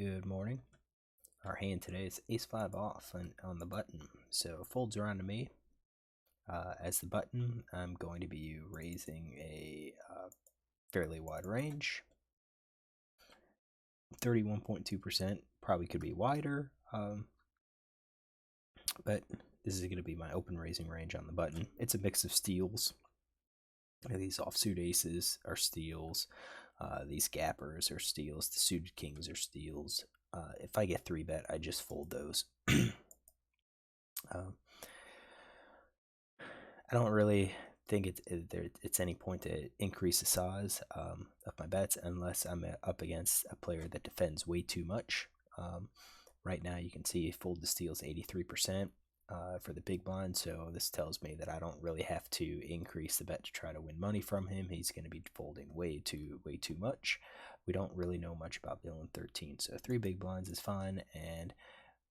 Good morning. Our hand today is ace 5 off on the button, so folds around to me. As the button, I'm going to be raising a fairly wide range. 31.2%, probably could be wider, but this is going to be my open raising range on the button. It's a mix of steals. These offsuit aces are steals. These gappers are steals. The suited kings are steals. If I get 3-bet, I just fold those. I don't really think it's any point to increase the size of my bets unless I'm up against a player that defends way too much. Right now, you can see fold the steals 83% for the big blind, so this tells me that I don't really have to increase the bet to try to win money from him. He's going to be folding way too much. We don't really know much about villain 13, so 3 big blinds is fine, and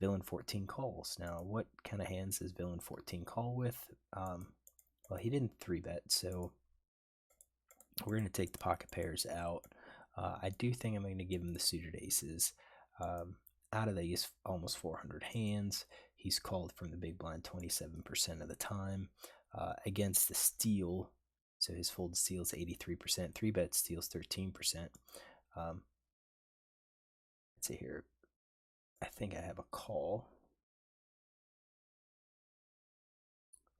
villain 14 calls. Now, what kind of hands does villain 14 call with? Well, he didn't 3-bet, so we're going to take the pocket pairs out. I do think I'm going to give him the suited aces. Out of these almost 400 hands, he's called from the big blind 27% of the time. Against the steal, so his fold steal is 83%, 3-bet steals 13%. Let's see here. I think I have a call.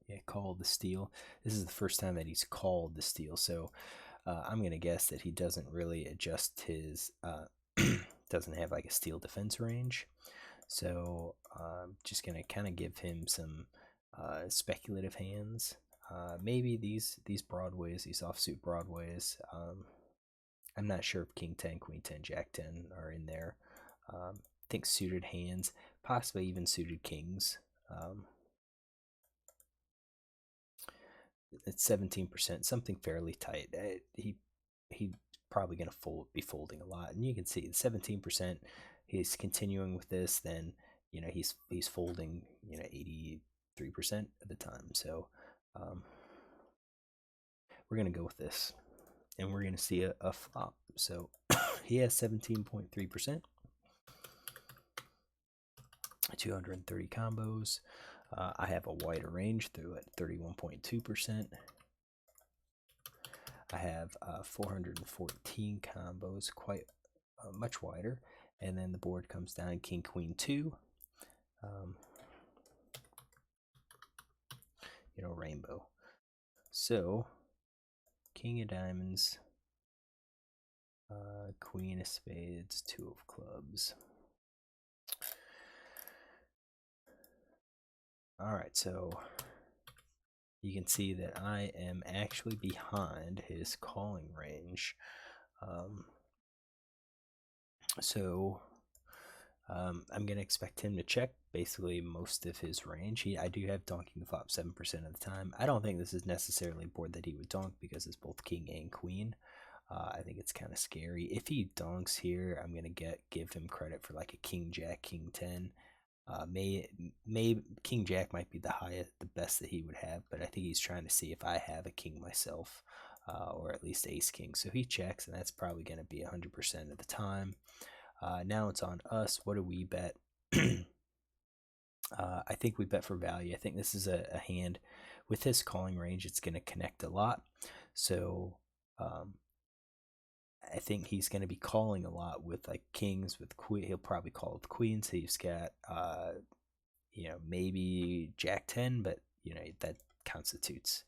Yeah, called the steal. This is the first time that he's called the steal, so I'm going to guess that he doesn't really adjust his, doesn't have like a steal defense range. So I'm just going to kind of give him some speculative hands. Maybe these broadways, these offsuit broadways. I'm not sure if King 10, Queen 10, Jack 10 are in there. I think suited hands, possibly even suited kings. It's 17%, something fairly tight. He's probably going to be folding a lot, and you can see 17%. He's continuing with this, then he's folding 83% of the time. So we're going to go with this, and we're going to see a flop. So he has 17.3%, 230 combos. I have a wider range through at 31.2%. I have 414 combos, quite much wider. And then the board comes down King, Queen 2. Rainbow. So, King of Diamonds, Queen of Spades, 2 of Clubs. Alright, so you can see that I am actually behind his calling range. I'm going to expect him to check basically most of his range. I do have donking the flop 7% of the time. I don't think this is necessarily a board that he would donk because it's both king and queen. I think it's kind of scary. If he donks here, I'm going to give him credit for like a king jack, king 10. King jack might be the best that he would have, but I think he's trying to see if I have a king myself, or at least ace king. So he checks, and that's probably going to be 100% of the time. Now it's on us. What do we bet? I think we bet for value. I think this is a hand with his calling range. It's going to connect a lot. So I think he's going to be calling a lot with like kings, with queen. He'll probably call with queens. He's got maybe Jack 10, but that constitutes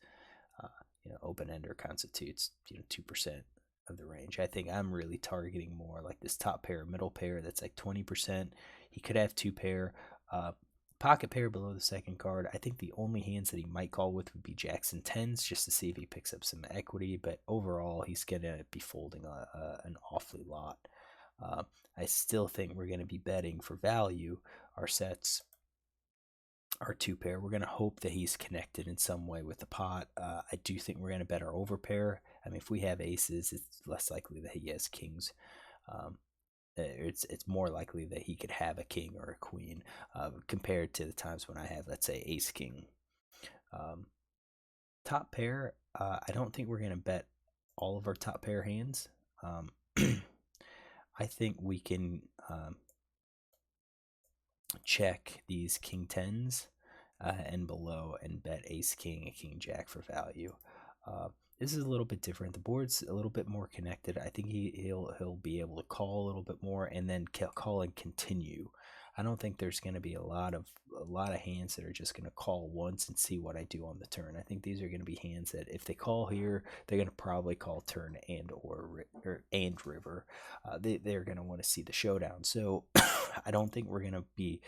open ender constitutes 2% of the range. I think I'm really targeting more like this top pair, middle pair. That's like 20%. He could have 2 pair. Pocket pair below the second card. I think the only hands that he might call with would be jacks and 10s, just to see if he picks up some equity, but overall he's going to be folding an awfully lot. I still think we're going to be betting for value. Our sets are 2 pair. We're going to hope that he's connected in some way with the pot. I do think we're going to bet our over pair. I mean, if we have aces, it's less likely that he has kings. It's more likely that he could have a king or a queen compared to the times when I have, let's say, ace king. Top pair, I don't think we're going to bet all of our top pair hands. I think we can check these king tens and below and bet ace king and king jack for value. This is a little bit different. The board's a little bit more connected. I think he'll be able to call a little bit more and then call and continue. I don't think there's going to be a lot of hands that are just going to call once and see what I do on the turn. I think these are going to be hands that if they call here, they're going to probably call turn and and river. They're going to want to see the showdown. So I don't think we're going to be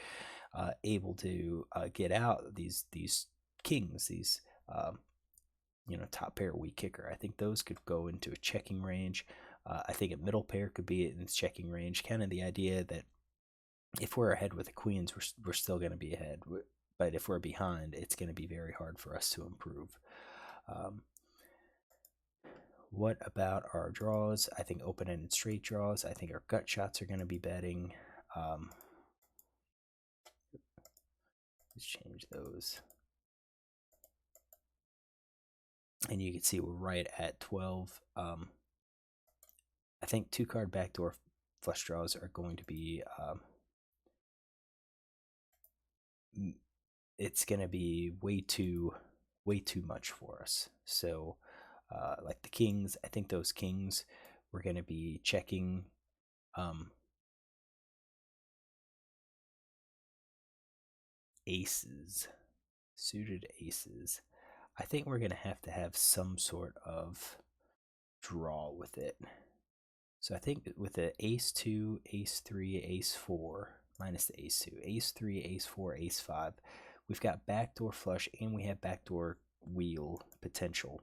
able to get out these kings, these top pair weak kicker. I think those could go into a checking range. I think a middle pair could be in its checking range. Kind of the idea that if we're ahead with the queens, we're still going to be ahead. But if we're behind, it's going to be very hard for us to improve. What about our draws? I think open-ended straight draws. I think our gut shots are going to be betting. Let's change those. And you can see we're right at 12. I think 2-card backdoor flush draws are going to be it's going to be way too much for us. So like the kings, I think those kings we're going to be checking aces, suited aces. I think we're going to have some sort of draw with it. So I think with the ace 2, ace 3, ace 4, minus the ace 2, ace 3, ace 4, ace 5, we've got backdoor flush and we have backdoor wheel potential.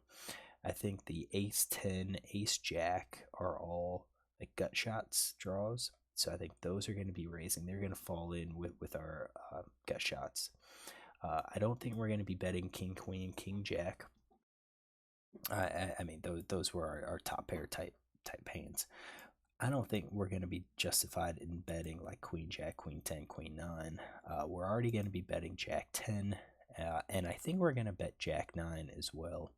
I think the ace 10, ace jack are all like gut shots draws. So I think those are going to be raising. They're going to fall in with our gut shots. I don't think we're going to be betting king, queen, king, jack. I mean, those were our top pair type hands. I don't think we're going to be justified in betting like queen, jack, queen 10, queen 9. We're already going to be betting jack 10, and I think we're going to bet jack 9 as well.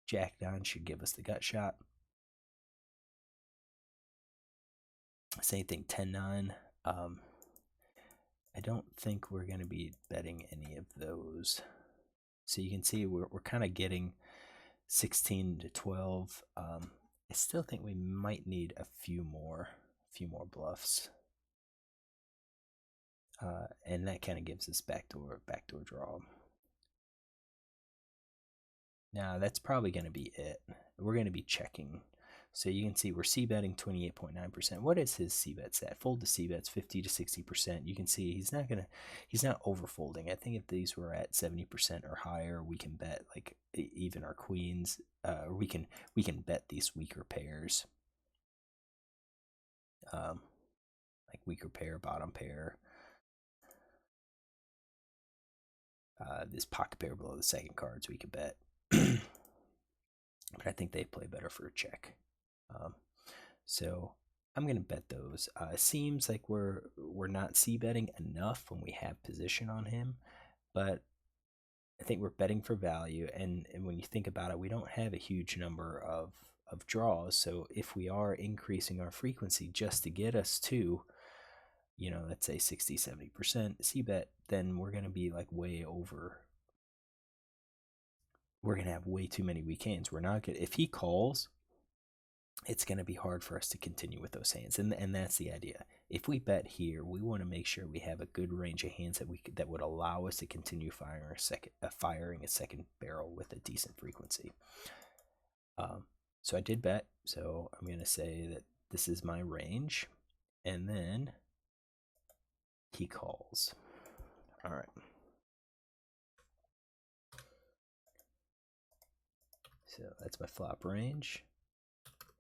Jack 9 should give us the gut shot. Same thing, 10-9. I don't think we're going to be betting any of those. So you can see we're kind of getting 16 to 12. I still think we might need a few more bluffs. And that kind of gives us backdoor draw. Now that's probably going to be it. We're going to be checking. So you can see we're c-betting 28.9%. What is his c-bet stat? Fold to c-bets 50 to 60%. You can see he's not overfolding. I think if these were at 70% or higher, we can bet like even our queens. We can bet these weaker pairs. Like weaker pair, bottom pair. This pocket pair below the second cards we could bet. But I think they play better for a check. So I'm going to bet those. Seems like we're not c-betting enough when we have position on him, but I think we're betting for value. And when you think about it, we don't have a huge number of draws. So if we are increasing our frequency just to get us to, let's say 60, 70% c-bet, then we're going to be like way over. We're going to have way too many weak hands. We're not going to, if he calls, it's going to be hard for us to continue with those hands, and that's the idea. If we bet here, we want to make sure we have a good range of hands that would allow us to continue firing a second barrel with a decent frequency. So I did bet, so I'm going to say that this is my range, and then he calls. All right. So that's my flop range.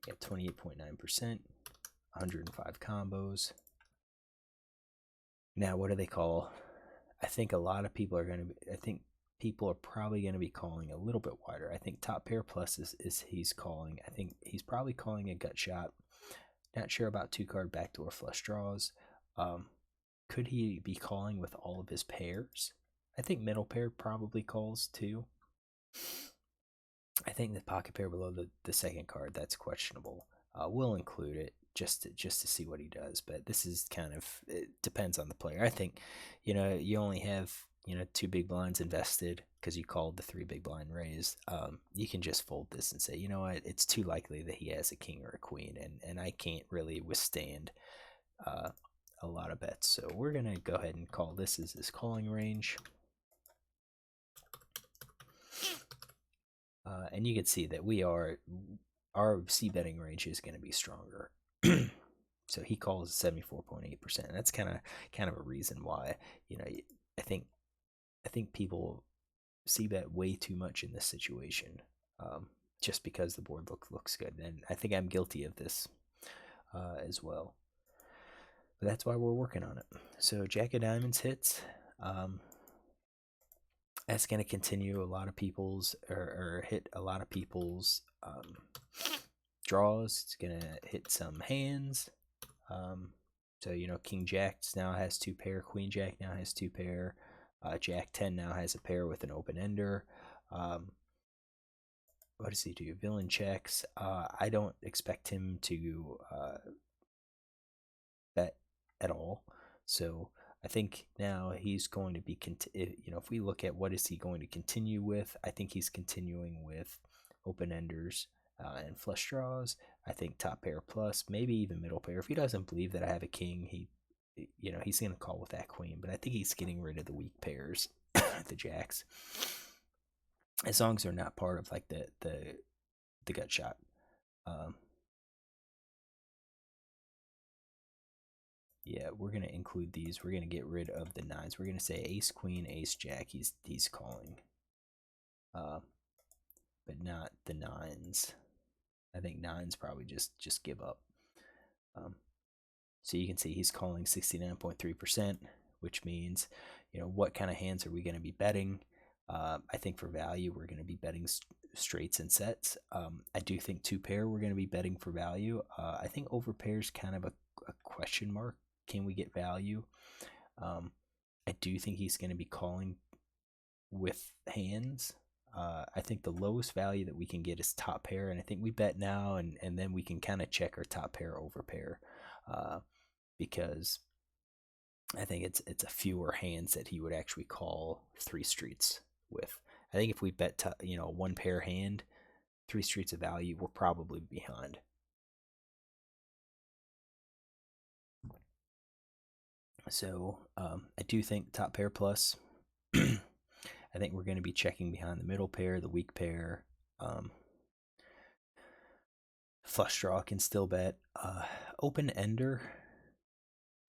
Got 28.9%, 105 combos. Now, what do they call? I think a lot of people are going to be, I think people are probably going to be calling a little bit wider. I think top pair plus is he's calling. I think he's probably calling a gut shot. Not sure about 2-card backdoor flush draws. Could he be calling with all of his pairs? I think middle pair probably calls too. I think the pocket pair below the second card, that's questionable. We'll include it. just to see what he does. But this is kind of, it depends on the player. I think, you only have, two big blinds invested because you called the three big blind raised. You can just fold this and say, you know what, it's too likely that he has a king or a queen, and I can't really withstand a lot of bets. So we're gonna go ahead and call this as his calling range. And you can see that our c betting range is going to be stronger. So he calls 74.8%. That's kind of a reason why, I think people c bet way too much in this situation, just because the board looks good, and I think I'm guilty of this as well. But that's why we're working on it. So Jack of Diamonds hits. That's going to continue a lot of people's, or hit a lot of people's draws. It's going to hit some hands. So, King Jack now has two pair. Queen Jack now has two pair. Jack 10 now has a pair with an open ender. What does he do? Villain checks. I don't expect him to bet at all. So I think now he's going to be, if we look at what is he going to continue with, I think he's continuing with open enders and flush draws. I think top pair plus, maybe even middle pair. If he doesn't believe that I have a king, he's going to call with that queen. But I think he's getting rid of the weak pairs, the jacks, as long as they're not part of like the gut shot. Yeah, we're gonna include these. We're gonna get rid of the nines. We're gonna say ace queen, ace jack. He's calling, but not the nines. I think nines probably just give up. So you can see he's calling 69.3%, which means, what kind of hands are we going to be betting? I think for value we're going to be betting straights and sets. I do think two pair we're going to be betting for value. I think over pairs kind of a question mark. Can we get value? I do think he's going to be calling with hands. I think the lowest value that we can get is top pair, and I think we bet now, and then we can kind of check our top pair over pair, because I think it's a fewer hands that he would actually call three streets with. I think if we bet one pair hand, three streets of value, we're probably behind. So I do think top pair plus. I think we're going to be checking behind the middle pair, the weak pair. Flush draw can still bet. Open ender,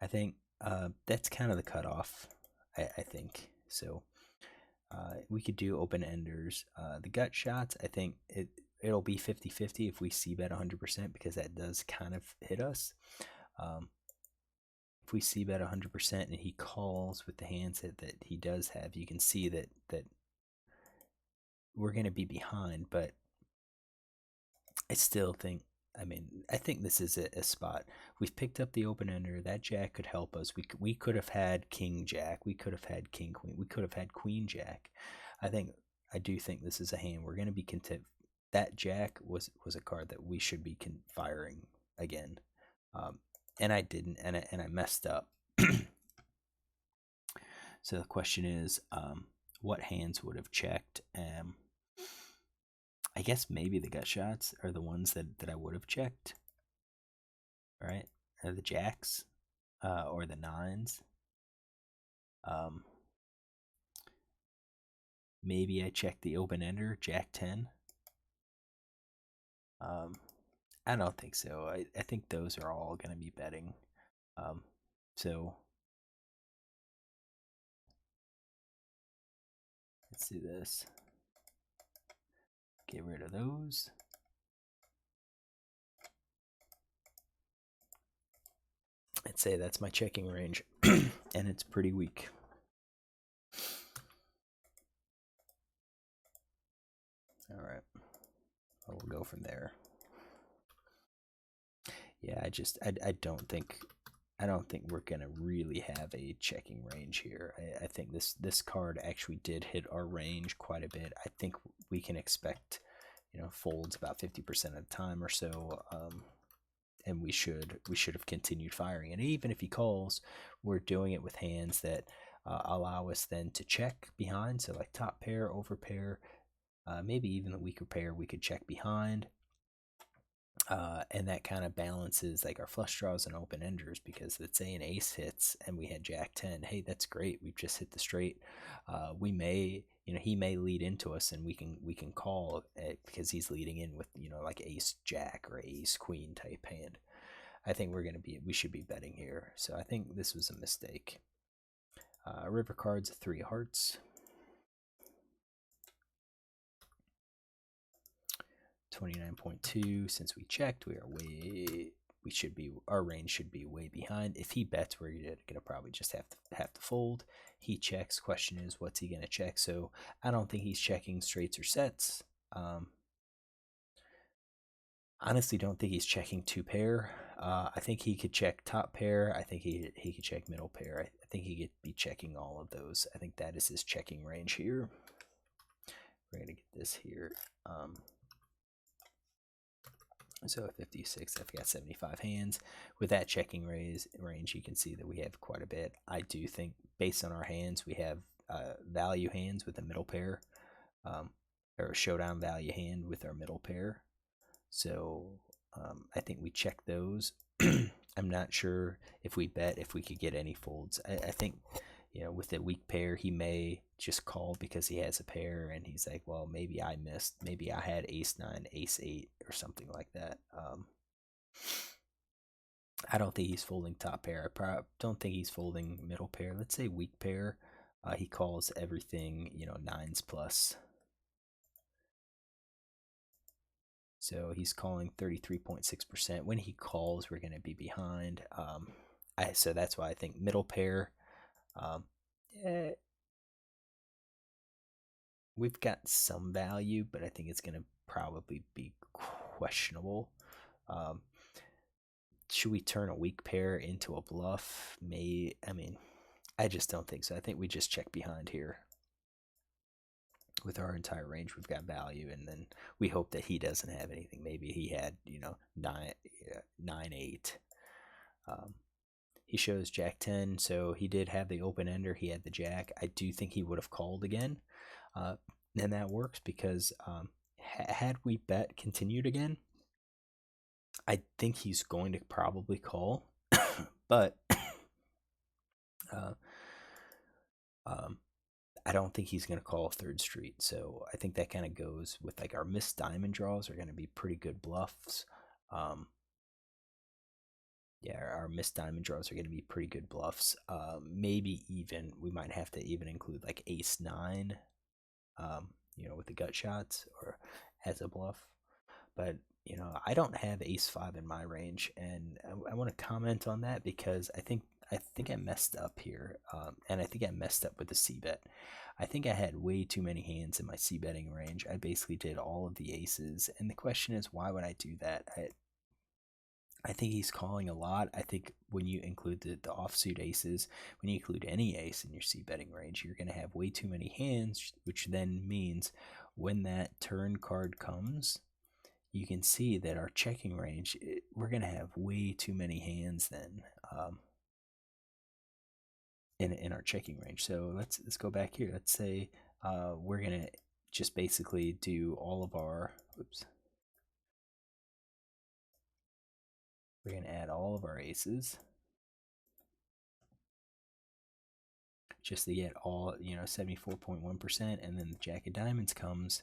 I think that's kind of the cutoff, I think. So we could do open enders. The gut shots, I think it'll be 50-50 if we c bet 100%, because that does kind of hit us. If we c bet 100% and he calls with the hands that he does have, you can see that we're going to be behind. But I still think, I think this is a spot. We've picked up the open ender. That jack could help us. We could have had king jack. We could have had king queen. We could have had queen jack. I do think this is a hand we're going to be content. That jack was a card that we should be firing again. And I didn't, and I messed up. So the question is, what hands would have checked? I guess maybe the gut shots are the ones that I would have checked. All right, or the jacks, or the nines. Maybe I checked the open ender, jack 10. I don't think so. I think those are all going to be betting. So let's do this. Get rid of those. I'd say that's my checking range, and it's pretty weak. All right, we'll go from there. Yeah, I don't think we're gonna really have a checking range here. I think this card actually did hit our range quite a bit. I think we can expect, folds about 50% of the time or so. and we should have continued firing. And even if he calls, we're doing it with hands that allow us then to check behind. So like top pair, over pair, maybe even the weaker pair, we could check behind. And that kind of balances like our flush draws and open enders, because let's say an ace hits and we had jack 10. Hey, that's great. We've just hit the straight. We may, he may lead into us, and we can call it because he's leading in with, like ace jack or ace queen type hand. I think we should be betting here. So I think this was a mistake. River cards, 3 hearts. 29.2. Since we checked, our range should be way behind. If he bets, we're gonna probably just have to fold. He checks. Question is, what's he gonna check? So I don't think he's checking straights or sets. Honestly, don't think he's checking 2 pair. I think he could check top pair. I think he could check middle pair. I think he could be checking all of those. I think that is his checking range here. We're gonna get this here. So 56, I've got 75 hands. With that checking range, you can see that we have quite a bit. I do think, based on our hands, we have value hands with a middle pair, or a showdown value hand with our middle pair. So I think we check those. I'm not sure if we bet if we could get any folds. I think, with the weak pair, he may just call because he has a pair, and he's like, well, maybe I missed. Maybe I had ace 9, ace 8, or something like that. I don't think he's folding top pair. I don't think he's folding middle pair. Let's say weak pair. He calls everything, 9s plus. So he's calling 33.6%. When he calls, we're going to be behind. So that's why I think middle pair. We've got some value, but I think it's going to probably be questionable. Should we turn a weak pair into a bluff? I just don't think so. I think we just check behind here. With our entire range, we've got value, and then we hope that he doesn't have anything. Maybe he had, 9, 8. He shows jack 10, so he did have the open ender. He had the jack. I do think he would have called again, and that works because had we bet continued again, I think he's going to probably call, but I don't think he's going to call third street. So I think that kind of goes with like our missed diamond draws are going to be pretty good bluffs. Yeah, our missed diamond draws are going to be pretty good bluffs. Maybe even we might have to even include like ace 9, with the gut shots or as a bluff. But I don't have ace 5 in my range, and I want to comment on that because I think I messed up here, and I think I messed up with the c-bet. I think I had way too many hands in my c-betting range. I basically did all of the aces, and the question is, why would I do that? I think he's calling a lot. I think when you include the offsuit aces, when you include any ace in your c-betting range, you're going to have way too many hands, which then means when that turn card comes, you can see that our checking range, we're going to have way too many hands then in our checking range. So let's go back here. Let's say we're going to just basically do all of our, we're going to add all of our aces just to get all, 74.1%, and then the jack of diamonds comes.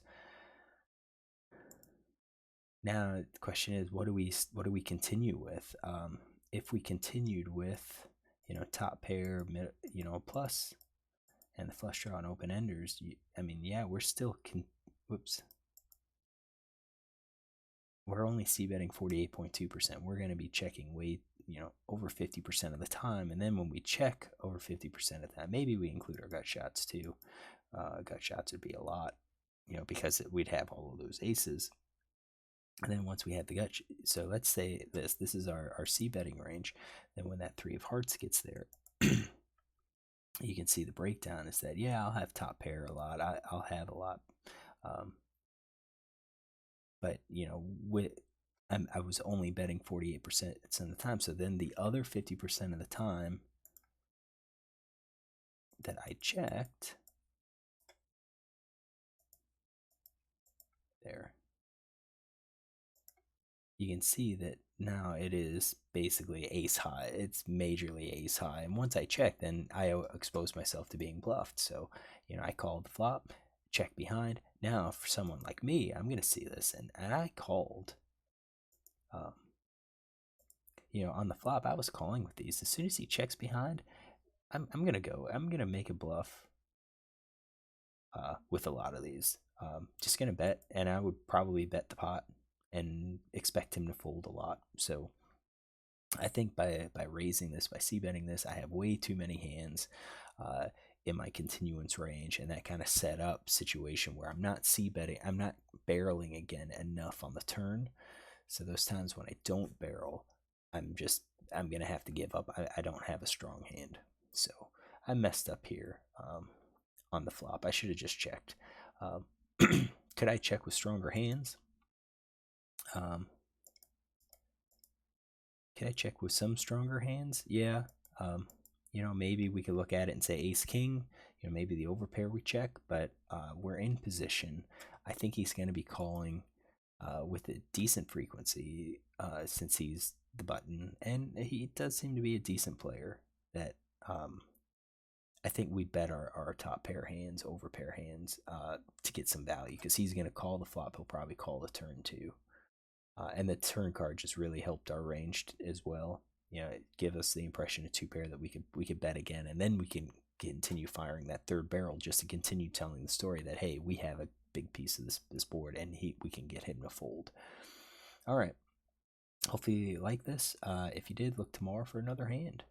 Now the question is, what do we continue with? If we continued with, top pair, plus, and the flush draw and open enders, we're still we're only c-betting 48.2%. We're going to be checking way, over 50% of the time, and then when we check over 50% of that, maybe we include our gut shots too. Gut shots would be a lot, because we'd have all of those aces. And then once we have the gut, so let's say this is our c-betting range. Then when that 3 of hearts gets there, you can see the breakdown is that, I'll have top pair a lot. I'll have a lot. But, I was only betting 48% of the time. So then the other 50% of the time that I checked, there, you can see that now it is basically ace high. It's majorly ace high. And once I check, then I expose myself to being bluffed. So, I called the flop, check behind. Now, for someone like me, I'm going to see this. And I called, um, on the flop, I was calling with these. As soon as he checks behind, I'm going to go. I'm going to make a bluff with a lot of these. Just going to bet, and I would probably bet the pot and expect him to fold a lot. So I think by raising this, by c-betting this, I have way too many hands in my continuance range, and that kind of set up situation where I'm not c-betting, I'm not barreling again enough on the turn. So those times when I don't barrel, I'm gonna have to give up. I don't have a strong hand, so I messed up here on the flop. I should have just checked. Um, could I check with stronger hands? Can I check with some stronger hands? Yeah. Maybe we could look at it and say ace king. Maybe the overpair we check, but we're in position. I think he's going to be calling with a decent frequency since he's the button, and he does seem to be a decent player. That I think we bet our top pair hands, over pair hands, to get some value because he's going to call the flop. He'll probably call the turn too. And the turn card just really helped our range as well. It give us the impression of two pair that we could bet again, and then we can continue firing that third barrel just to continue telling the story that hey, we have a big piece of this board, and we can get him to fold. All right. Hopefully you like this. If you did, look tomorrow for another hand.